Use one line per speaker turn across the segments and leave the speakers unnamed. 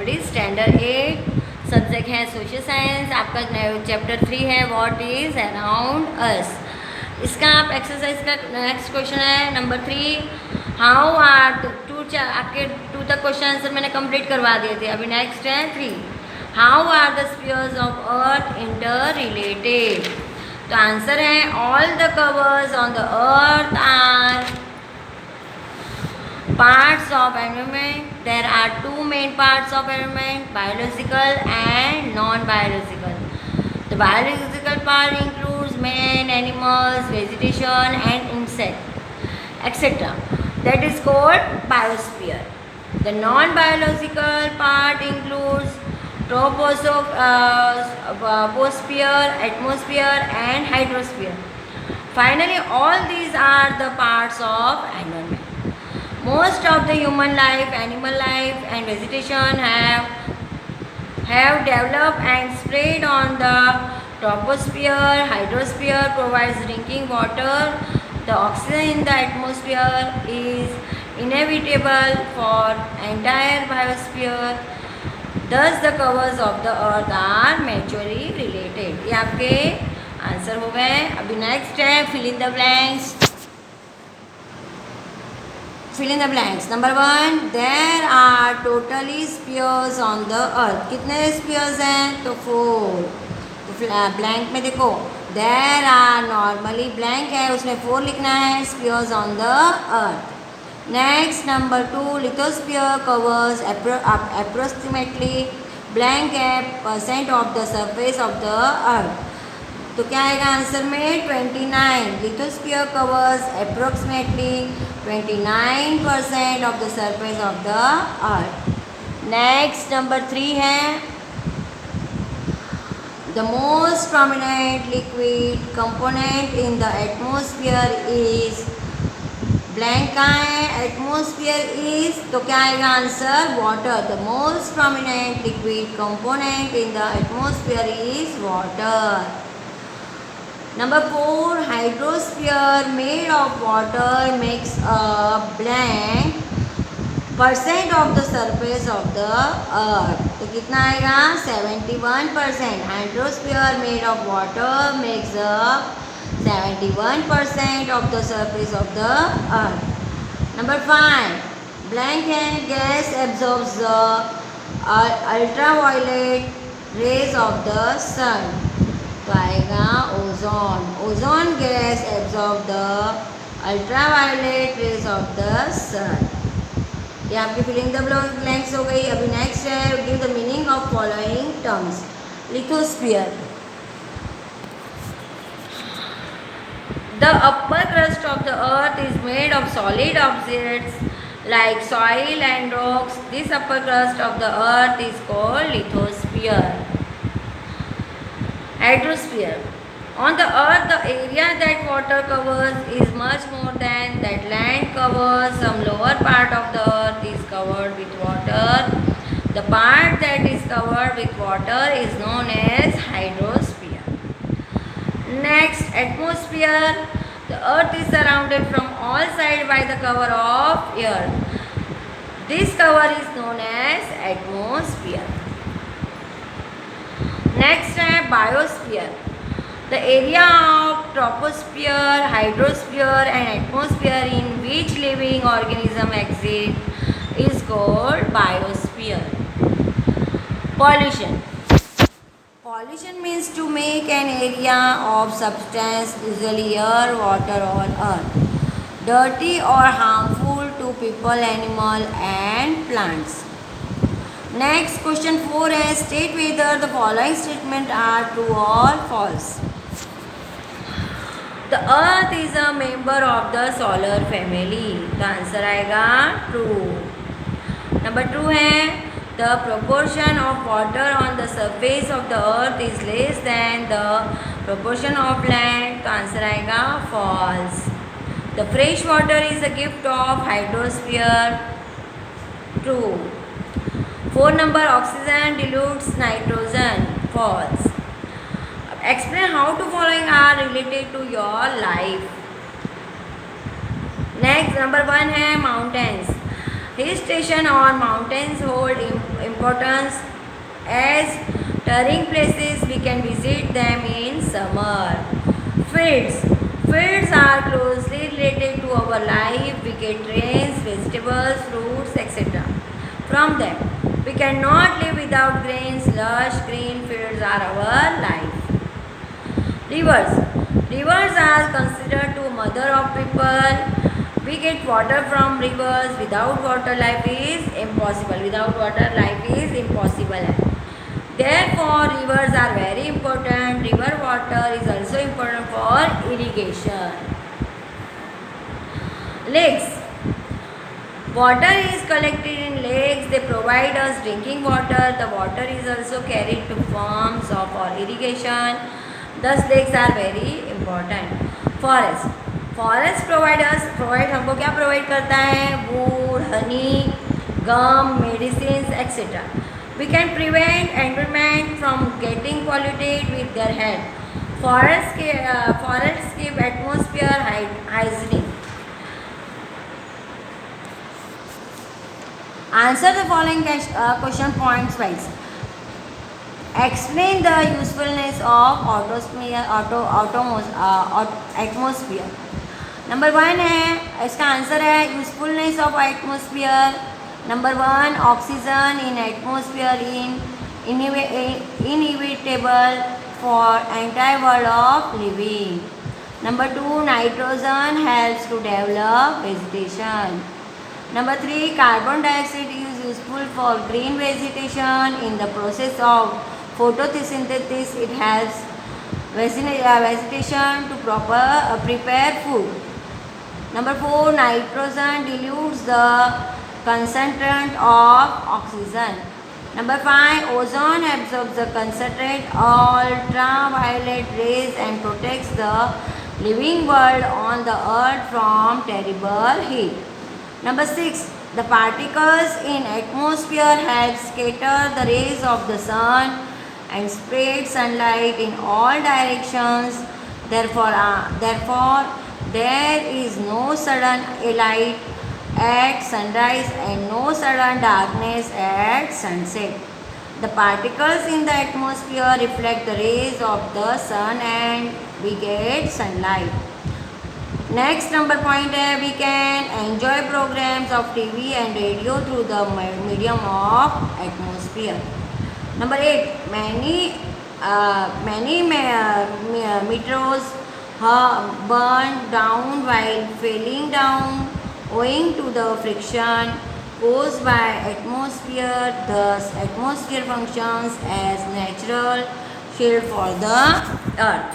Everybody. Standard 8 subject है social science. आपका chapter 3 है व्हाट इज अराउंड अस। इसका आप एक्सरसाइज का नेक्स्ट क्वेश्चन है नंबर 3। हाउ आर आपके 2 तक क्वेश्चन आंसर मैंने कंप्लीट करवा दिए थे। अभी नेक्स्ट है 3। How are the spheres of earth interrelated. तो आंसर है all the covers on the earth are parts of environment. There are 2 main parts of environment, biological and non-biological. The biological part includes man, animals, vegetation and insect, etc. That is called biosphere. The non-biological part includes troposphere, atmosphere and hydrosphere. Finally, all these are the parts of environment. Most of the human life, animal life and vegetation have developed and spread on the troposphere. Hydrosphere provides drinking water. The oxygen in the atmosphere is inevitable for entire biosphere. Thus the covers of the earth are mutually related. ये आपके answer हो गए। अभी next है fill in the blanks. Fill in the blanks. Number 1, there are totally spheres on the earth. कितने spheres हैं? तो 4. तो blank में देखो there are normally blank है उसमें 4 लिखना है spheres on the earth. Next number 2, lithosphere covers approximately blank है % of the surface of the earth. तो क्या आएगा आंसर में 29. Lithosphere covers approximately 29% of the surface of the earth. Next number 3 है the most prominent liquid component in the atmosphere is blank कहाँ है atmosphere is तो क्या आएगा answer water. The most prominent liquid component in the atmosphere is water. Number 4, hydrosphere made of water makes a blank % of the surface of the earth. तो कितना आएगा 71%. Hydrosphere made of water makes up 71% of the surface of the earth. Number 5, blank है gas absorbs the ultraviolet rays of the sun. तो आएगा ozone. Ozone gas absorb the ultraviolet rays of the sun. ये आपकी filling the blanks हो गई. अभी next है give the meaning of following terms. Lithosphere the upper crust of the earth is made of solid objects like soil and rocks. This upper crust of the earth is called lithosphere. Hydrosphere. On the earth, the area that water covers is much more than that land covers. Some lower part of the earth is covered with water. The part that is covered with water is known as hydrosphere. Next, atmosphere. The earth is surrounded from all sides by the cover of air. This cover is known as atmosphere. Next है biosphere. The area of troposphere, hydrosphere and atmosphere in which living organism exist is called biosphere. Pollution. Pollution means to make an area of substance, usually air, water or earth, dirty or harmful to people, animal and plants. Next question 4 है state whether the following statement are true or false. The earth is a member of the solar family. तो answer आएगा true. Number 2 है the proportion of water on the surface of the earth is less than the proportion of land. तो answer आएगा false. The fresh water is a gift of hydrosphere. True. 4 number oxygen dilutes nitrogen. False. Explain how to following are related to your life. Next number 1 है mountains. Hill station or mountains hold importance as touring places. We can visit them in summer. Fields. Fields are closely related to our life. We get grains, vegetables, fruits, etc. from them. We cannot live without grains. Lush green fields are our life. Rivers. Rivers are considered to mother of people. We get water from rivers. Without water, life is impossible. Without water, life is impossible. Therefore, rivers are very important. River water is also important for irrigation. Lakes. Water is collected in lakes. They provide us drinking water. The water is also carried to farms or for irrigation. Thus, lakes are very important. Forest. Forest provide हमको क्या provide करता है? Wood, honey, gum, medicine etcetera. We can prevent environment from getting polluted with their help. Forest के atmosphere hygienic. Answer the following question points wise. Explain the usefulness of atmosphere. Number 1 है, इसका answer है usefulness of atmosphere. Number 1, oxygen in atmosphere inevitable for entire world of living. Number 2, nitrogen helps to develop vegetation. Number 3, carbon dioxide is useful for green vegetation. In the process of photosynthesis, it helps vegetation to prepare food. Number 4, nitrogen dilutes the concentrant of oxygen. Number 5, ozone absorbs the concentrate ultraviolet rays and protects the living world on the earth from terrible heat. Number 6, the particles in atmosphere help scatter the rays of the sun and spread sunlight in all directions. Therefore, there is no sudden light at sunrise and no sudden darkness at sunset. The particles in the atmosphere reflect the rays of the sun and we get sunlight. Next number point है, we can enjoy programmes of TV and radio through the medium of atmosphere. Number 8, many meteors burn down while falling down owing to the friction caused by atmosphere. Thus, atmosphere functions as natural shield for the earth.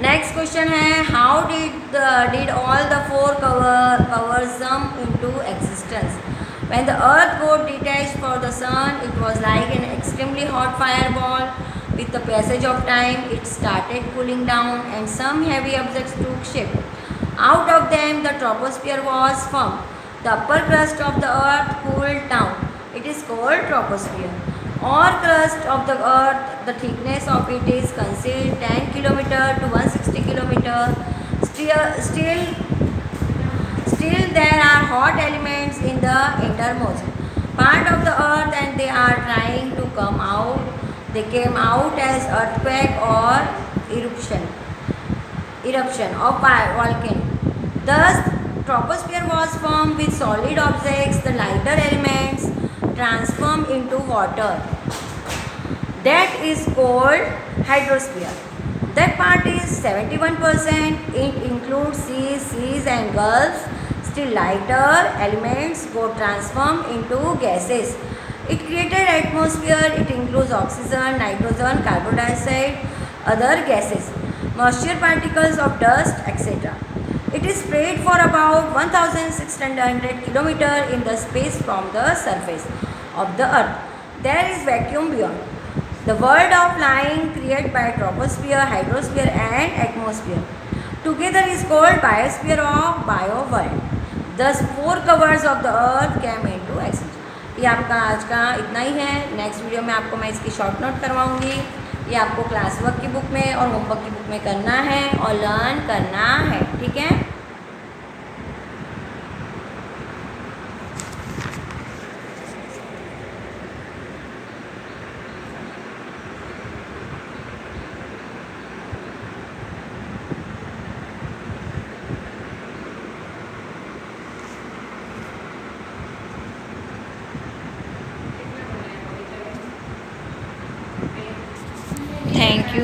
Next question है, how did all the 4 covers come into existence? When the earth got detached from the sun, it was like an extremely hot fireball. With the passage of time, it started cooling down and some heavy objects took shape. Out of them, the troposphere was formed. The upper crust of the earth cooled down. It is called troposphere. Or crust of the earth, the thickness of it is considered 10 km to 160 km. Still there are hot elements in the innermost part of the earth and they are trying to come out. They came out as earthquake or eruption of volcano. Thus, troposphere was formed with solid objects. The lighter elements transformed into water. That is called hydrosphere. That part is 71%. It includes seas and gulfs. Still lighter elements go transformed into gases. It created atmosphere. It includes oxygen, nitrogen, carbon dioxide, other gases, moisture particles of dust, etc. It is spread for about 1600 km in the space from the surface of the earth. There is vacuum beyond. The world of lying created by troposphere, hydrosphere and atmosphere together is called biosphere or bioworld. Thus 4 covers of the earth came into existence. ये आपका आज का इतना ही है. Next video में आपको मैं इसकी शॉर्ट नोट करवाऊंगी. ये आपको क्लास वर्क की बुक में और होमवर्क की बुक में करना है और लर्न करना है. ठीक है. Thank you.